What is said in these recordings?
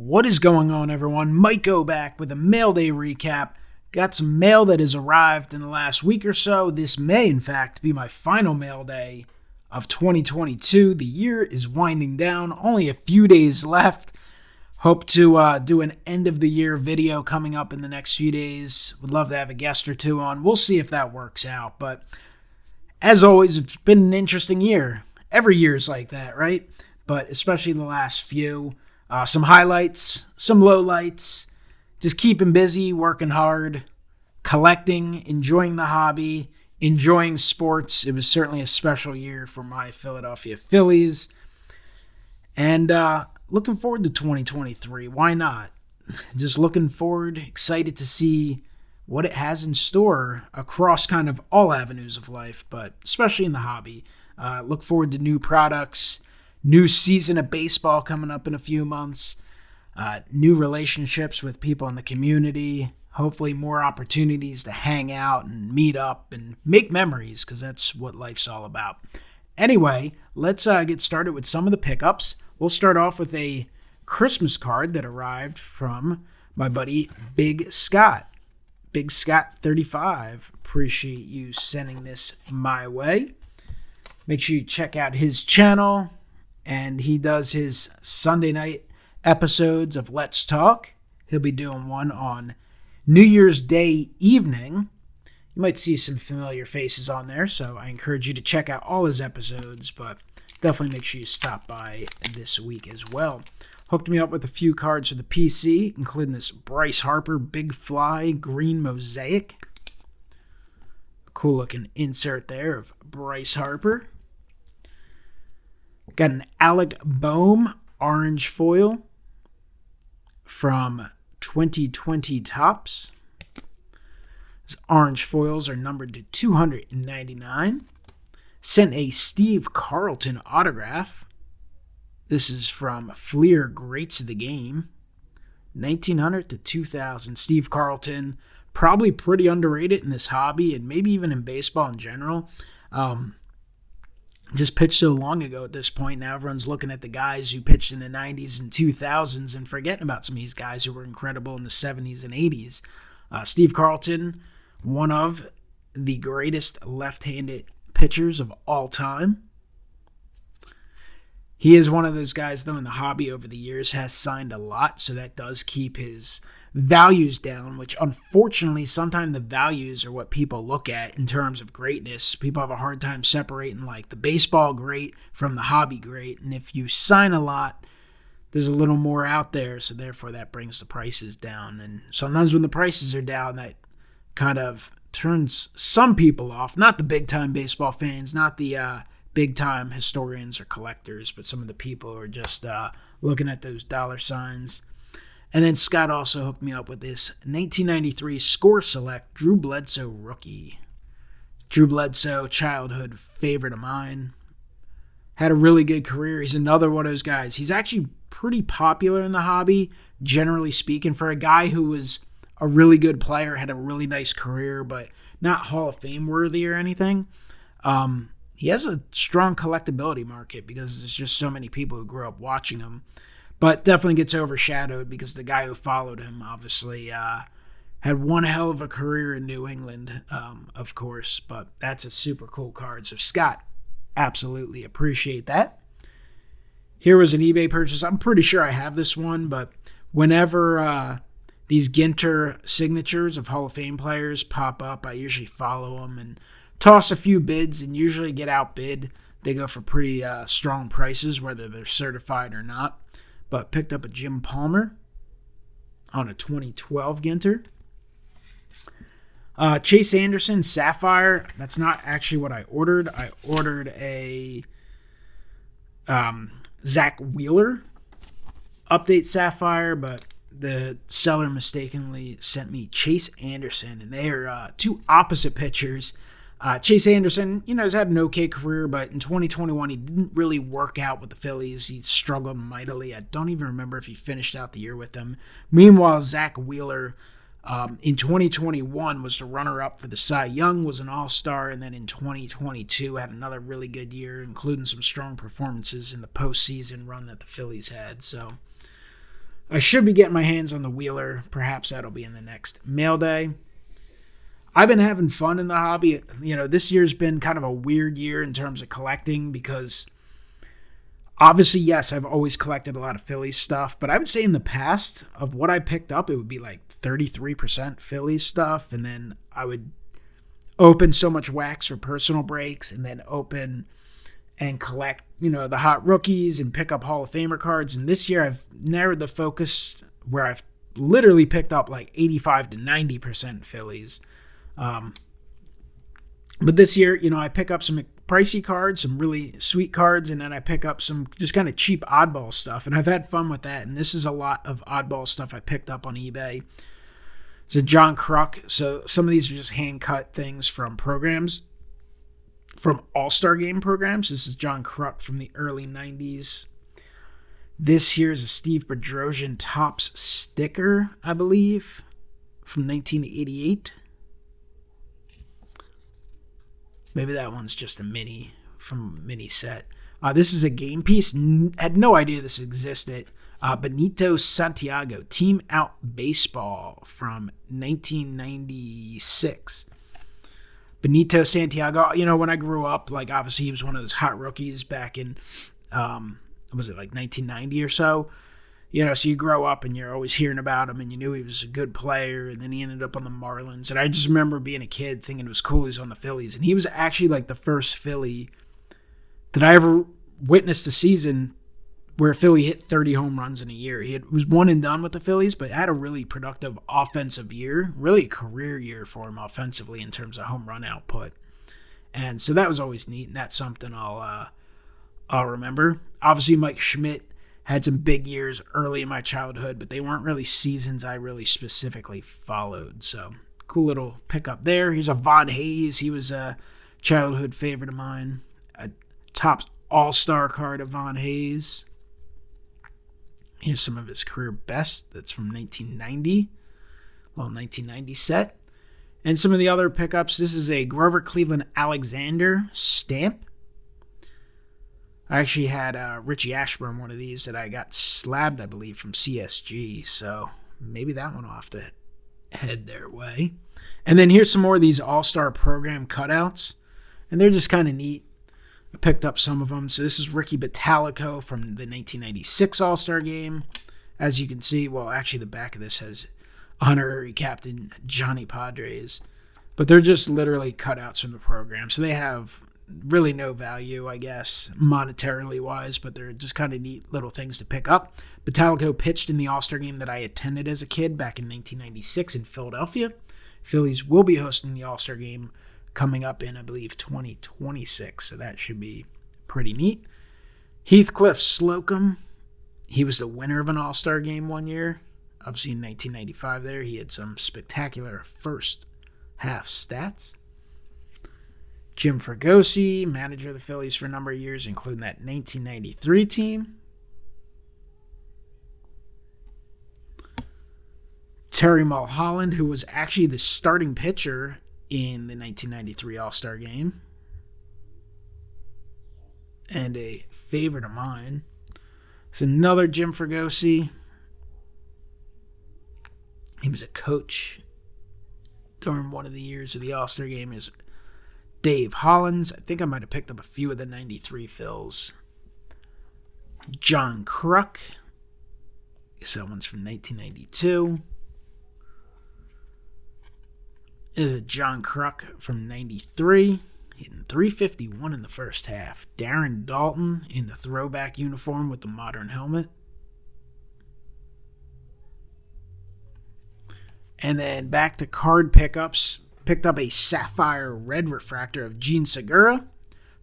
What is going on, everyone? MikeO back with a mail day recap. Got some mail that has arrived in the last week or so. This may, in fact, be my final mail day of 2022. The year is winding down. Only a few days left. Hope to do an end-of-the-year video coming up in the next few days. Would love to have a guest or two on. We'll see if that works out. But as always, it's been an interesting year. Every year is like that, right? But especially the last few. Some highlights, some lowlights, just keeping busy, working hard, collecting, enjoying the hobby, enjoying sports. It was certainly a special year for my Philadelphia Phillies. And looking forward to 2023. Why not? Just looking forward, excited to see what it has in store across kind of all avenues of life, but especially in the hobby. Look forward to new products. New season of baseball coming up in a few months. New relationships with people in the community. Hopefully more opportunities to hang out and meet up and make memories, because that's what life's all about. Anyway, let's get started with some of the pickups. We'll start off with a Christmas card that arrived from my buddy Big Scott. Big Scott 35. Appreciate you sending this my way. Make sure you check out his channel. And he does his Sunday night episodes of Let's Talk. He'll be doing one on New Year's Day evening. You might see some familiar faces on there, so I encourage you to check out all his episodes, but definitely make sure you stop by this week as well. Hooked me up with a few cards for the PC, including this Bryce Harper Big Fly Green Mosaic. Cool looking insert there of Bryce Harper. Got an Alec Boehm orange foil from 2020 Topps. These orange foils are numbered to 299. Sent a Steve Carlton autograph. This is from Fleer Greats of the Game. 1900 to 2000. Steve Carlton, probably pretty underrated in this hobby and maybe even in baseball in general. Just pitched so long ago at this point. Now everyone's looking at the guys who pitched in the 90s and 2000s and forgetting about some of these guys who were incredible in the 70s and 80s. Steve Carlton, one of the greatest left-handed pitchers of all time. He is one of those guys, though, in the hobby over the years, has signed a lot, so that does keep his values down, which unfortunately sometimes the values are what people look at in terms of greatness. People have a hard time separating like the baseball great from the hobby great, and if you sign a lot, there's a little more out there, so therefore that brings the prices down. And sometimes when the prices are down, that kind of turns some people off, not the big-time baseball fans, not the big-time historians or collectors, but some of the people who are just looking at those dollar signs. And then Scott also hooked me up with this 1993 Score Select Drew Bledsoe rookie. Drew Bledsoe, childhood favorite of mine. Had a really good career. He's another one of those guys. He's actually pretty popular in the hobby, generally speaking, for a guy who was a really good player, had a really nice career, but not Hall of Fame worthy or anything. He has a strong collectability market because there's just so many people who grew up watching him. But definitely gets overshadowed because the guy who followed him obviously had one hell of a career in New England, of course. But that's a super cool card. So Scott, absolutely appreciate that. Here was an eBay purchase. I'm pretty sure I have this one, but whenever these Ginter signatures of Hall of Fame players pop up, I usually follow them and toss a few bids and usually get outbid. They go for pretty strong prices, whether they're certified or not. But picked up a Jim Palmer on a 2012 Ginter. Chase Anderson Sapphire. That's not actually what I ordered. I ordered a Zach Wheeler Update Sapphire, but the seller mistakenly sent me Chase Anderson, and they are two opposite pitchers. Chase Anderson, has had an okay career, but in 2021, he didn't really work out with the Phillies. He struggled mightily. I don't even remember if he finished out the year with them. Meanwhile, Zach Wheeler, in 2021, was the runner-up for the Cy Young, was an All-Star, and then in 2022 had another really good year, including some strong performances in the postseason run that the Phillies had. So I should be getting my hands on the Wheeler. Perhaps that'll be in the next mail day. I've been having fun in the hobby. This year's been kind of a weird year in terms of collecting because obviously, yes, I've always collected a lot of Phillies stuff, but I would say in the past of what I picked up, it would be like 33% Phillies stuff, and then I would open so much wax for personal breaks, and then open and collect, the hot rookies and pick up Hall of Famer cards. And this year I've narrowed the focus where I've literally picked up like 85 to 90% Phillies. But this year, I pick up some pricey cards, some really sweet cards, and then I pick up some just kind of cheap oddball stuff. And I've had fun with that. And this is a lot of oddball stuff I picked up on eBay. It's a John Kruk. So some of these are just hand-cut things from programs, from AllStar Game programs. This is John Kruk from the early 90s. This here is a Steve Bedrosian Topps sticker, I believe, from 1988. Maybe that one's just a mini from a mini set. This is a game piece. Had no idea this existed. Benito Santiago, Team Out Baseball from 1996. Benito Santiago, when I grew up, like obviously he was one of those hot rookies back in, was it like 1990 or so? So you grow up and you're always hearing about him and you knew he was a good player, and then he ended up on the Marlins. And I just remember being a kid thinking it was cool he was on the Phillies. And he was actually like the first Philly that I ever witnessed a season where Philly hit 30 home runs in a year. He was one and done with the Phillies, but had a really productive offensive year, really a career year for him offensively in terms of home run output. And so that was always neat, and that's something I'll remember. Obviously, Mike Schmidt had some big years early in my childhood, but they weren't really seasons I really specifically followed. So cool little pickup there. Here's a Von Hayes. He was a childhood favorite of mine. A top all-star card of Von Hayes. Here's some of his career best. That's from 1990. Little 1990 set. And some of the other pickups. This is a Grover Cleveland Alexander stamp. I actually had Richie Ashburn, one of these that I got slabbed, I believe, from CSG. So maybe that one will have to head their way. And then here's some more of these All-Star Program cutouts. And they're just kind of neat. I picked up some of them. So this is Ricky Bottalico from the 1996 All-Star Game. As you can see, well, actually the back of this has honorary captain Johnny Padres. But they're just literally cutouts from the program. So they have really no value, I guess, monetarily wise, but they're just kind of neat little things to pick up. Bottalico pitched in the All-Star Game that I attended as a kid back in 1996 in Philadelphia. Phillies will be hosting the All-Star Game coming up in, I believe, 2026, so that should be pretty neat. Heathcliff Slocum, he was the winner of an All-Star Game one year. Obviously in 1995 there, he had some spectacular first half stats. Jim Fregosi, manager of the Phillies for a number of years, including that 1993 team. Terry Mulholland, who was actually the starting pitcher in the 1993 All-Star Game. And a favorite of mine. It's another Jim Fregosi. He was a coach during one of the years of the All-Star Game. Is Dave Hollins. I think I might have picked up a few of the 93 Phils. John Kruk. Guess that one's from 1992. There's a John Kruk from 93. Hitting 351 in the first half. Darren Dalton in the throwback uniform with the modern helmet. And then back to card pickups. Picked up a sapphire red refractor of Gene Segura.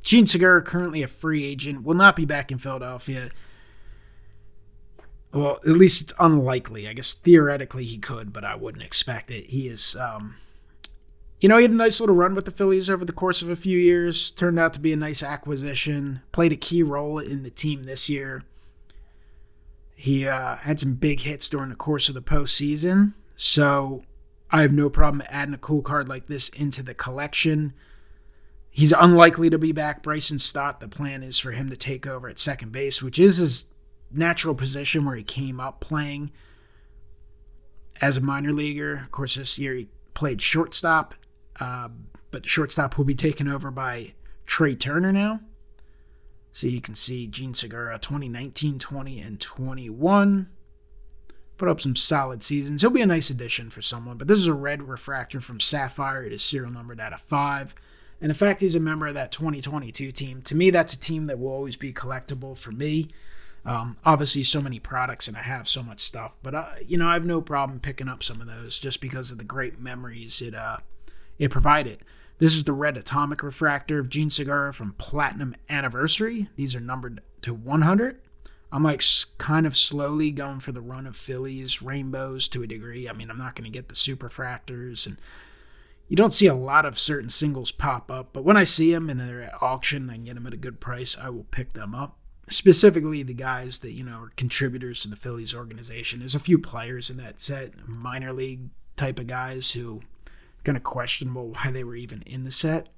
Gene Segura, currently a free agent, will not be back in Philadelphia. Well, at least it's unlikely. I guess theoretically he could, but I wouldn't expect it. He is, he had a nice little run with the Phillies over the course of a few years. Turned out to be a nice acquisition. Played a key role in the team this year. He had some big hits during the course of the postseason. So I have no problem adding a cool card like this into the collection. He's unlikely to be back. Bryson Stott, the plan is for him to take over at second base, which is his natural position where he came up playing as a minor leaguer. Of course, this year he played shortstop, but the shortstop will be taken over by Trey Turner now. So you can see Gene Segura, 2019, 20, and 21. Put up some solid seasons. He'll be a nice addition for someone, but this is a red refractor from Sapphire. It is serial numbered out of 5. And the fact he's a member of that 2022 team, to me, that's a team that will always be collectible for me. Obviously, so many products and I have so much stuff, but I have no problem picking up some of those just because of the great memories it provided. This is the red atomic refractor of Gene Segura from Platinum Anniversary. These are numbered to 100. I'm kind of slowly going for the run of Phillies rainbows to a degree. I mean, I'm not going to get the superfractors, and you don't see a lot of certain singles pop up, but when I see them and they're at auction and I can get them at a good price, I will pick them up. Specifically the guys that, are contributors to the Phillies organization. There's a few players in that set, minor league type of guys who are kind of questionable why they were even in the set.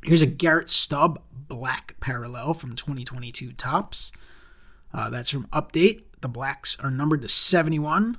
Here's a Garrett Stubb black parallel from 2022 Topps. That's from Update. The blacks are numbered to 71.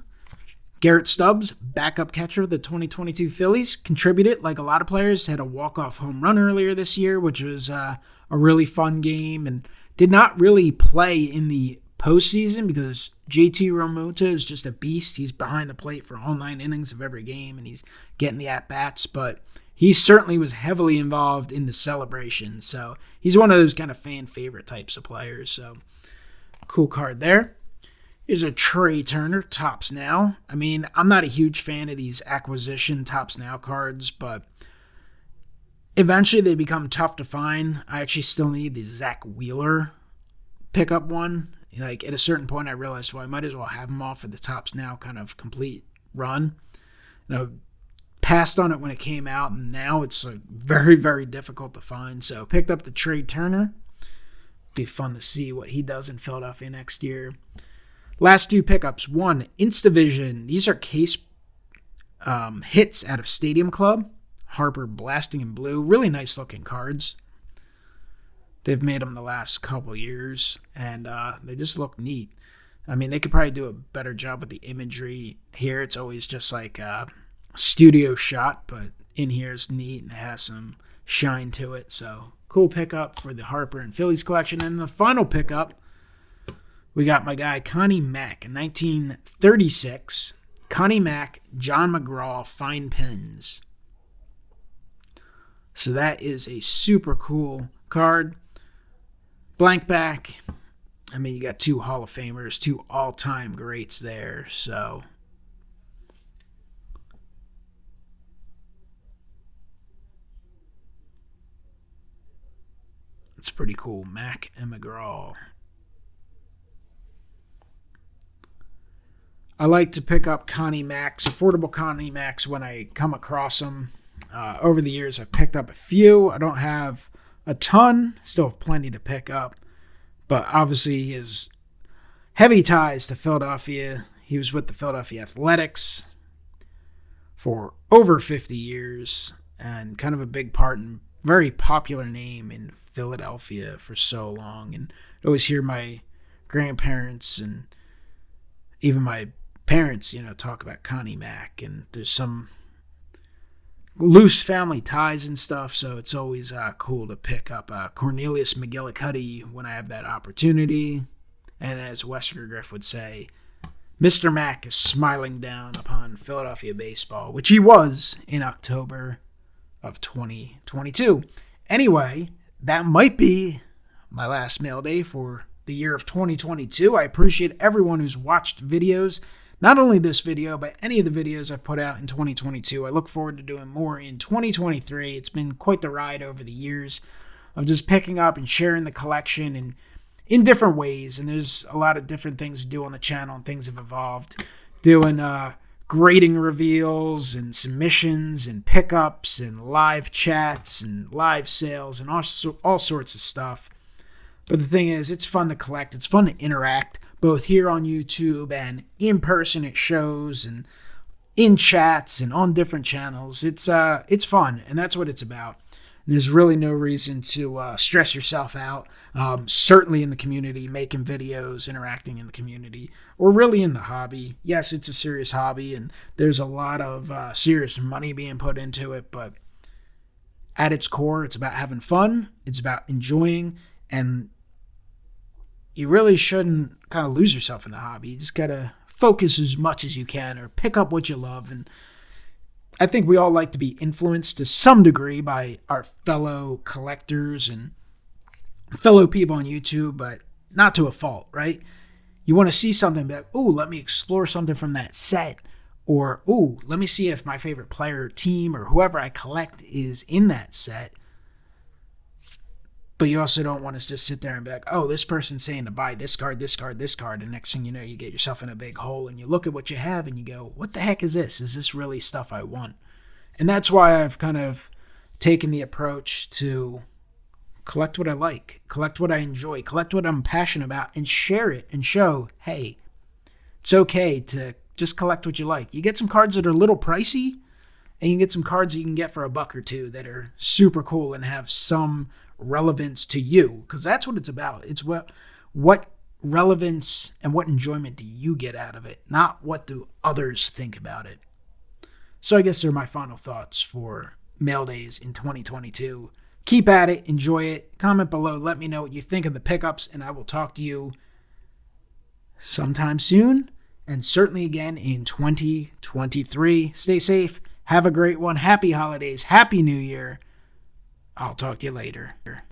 Garrett Stubbs, backup catcher of the 2022 Phillies, contributed like a lot of players. Had a walk-off home run earlier this year, which was a really fun game, and did not really play in the postseason because JT Realmuto is just a beast. He's behind the plate for all 9 innings of every game, and he's getting the at-bats, but he certainly was heavily involved in the celebration. So he's one of those kind of fan-favorite types of players. So cool card there. Here's a Trey Turner, Topps Now. I mean, I'm not a huge fan of these acquisition Topps Now cards, but eventually they become tough to find. I actually still need the Zach Wheeler pickup one. Like, at a certain point, I realized, well, I might as well have them all for the Topps Now kind of complete run. And I passed on it when it came out, and now it's very, very difficult to find. So picked up the Trey Turner. Be fun to see what he does in Philadelphia next year. Last 2 pickups. 1, Instavision. These are case hits out of Stadium Club. Harper Blasting in Blue. Really nice looking cards. They've made them the last couple years, and they just look neat. I mean, they could probably do a better job with the imagery here. It's always just like a studio shot, but in here it's neat and it has some shine to it. So cool pickup for the Harper and Phillies collection. And the final pickup, we got my guy Connie Mack in 1936. Connie Mack, John McGraw, Fine Pens. So that is a super cool card. Blank back. I mean, you got 2 Hall of Famers, 2 all-time greats there. So it's pretty cool. Mack and McGraw. I like to pick up Connie Macks, affordable Connie Macks when I come across them. Over the years, I've picked up a few. I don't have a ton. Still have plenty to pick up. But obviously, his heavy ties to Philadelphia. He was with the Philadelphia Athletics for over 50 years and kind of a big part and very popular name in Philadelphia for so long. And I always hear my grandparents and even my parents, talk about Connie Mack, and there's some loose family ties and stuff, so it's always cool to pick up Cornelius McGillicuddy when I have that opportunity. And as Wesker Griff would say, Mr. Mack is smiling down upon Philadelphia baseball, which he was in October of 2022. Anyway, that might be my last mail day for the year of 2022. I appreciate everyone who's watched videos, not only this video, but any of the videos I've put out in 2022. I look forward to doing more in 2023. It's been quite the ride over the years of just picking up and sharing the collection and in different ways. And there's a lot of different things to do on the channel, and things have evolved. Doing grading reveals and submissions and pickups and live chats and live sales and all sorts of stuff. But the thing is, it's fun to collect. It's fun to interact, both here on YouTube and in person at shows and in chats and on different channels. It's fun, and that's what it's about. there's really no reason to stress yourself out. Certainly in the community, making videos, interacting in the community, or really in the hobby. Yes, it's a serious hobby, and there's a lot of serious money being put into it, but at its core, it's about having fun. It's about enjoying, and you really shouldn't kind of lose yourself in the hobby. You just got to focus as much as you can or pick up what you love. And I think we all like to be influenced to some degree by our fellow collectors and fellow people on YouTube, but not to a fault, right? You want to see something like, oh, let me explore something from that set. Or, oh, let me see if my favorite player or team or whoever I collect is in that set. But you also don't want to just sit there and be like, oh, this person's saying to buy this card, this card, this card. And next thing you know, you get yourself in a big hole and you look at what you have and you go, what the heck is this? Is this really stuff I want? And that's why I've kind of taken the approach to collect what I like, collect what I enjoy, collect what I'm passionate about, and share it and show, hey, it's okay to just collect what you like. You get some cards that are a little pricey, and you get some cards you can get for $1 or $2 that are super cool and have some relevance to you, because that's what it's about. It's what relevance and what enjoyment do you get out of it, not what do others think about it. So I guess they're my final thoughts for mail days in 2022. Keep at it, enjoy it, comment below, let me know what you think of the pickups, and I will talk to you sometime soon, and certainly again in 2023. Stay safe, have a great one, happy holidays, happy new year. I'll talk to you later.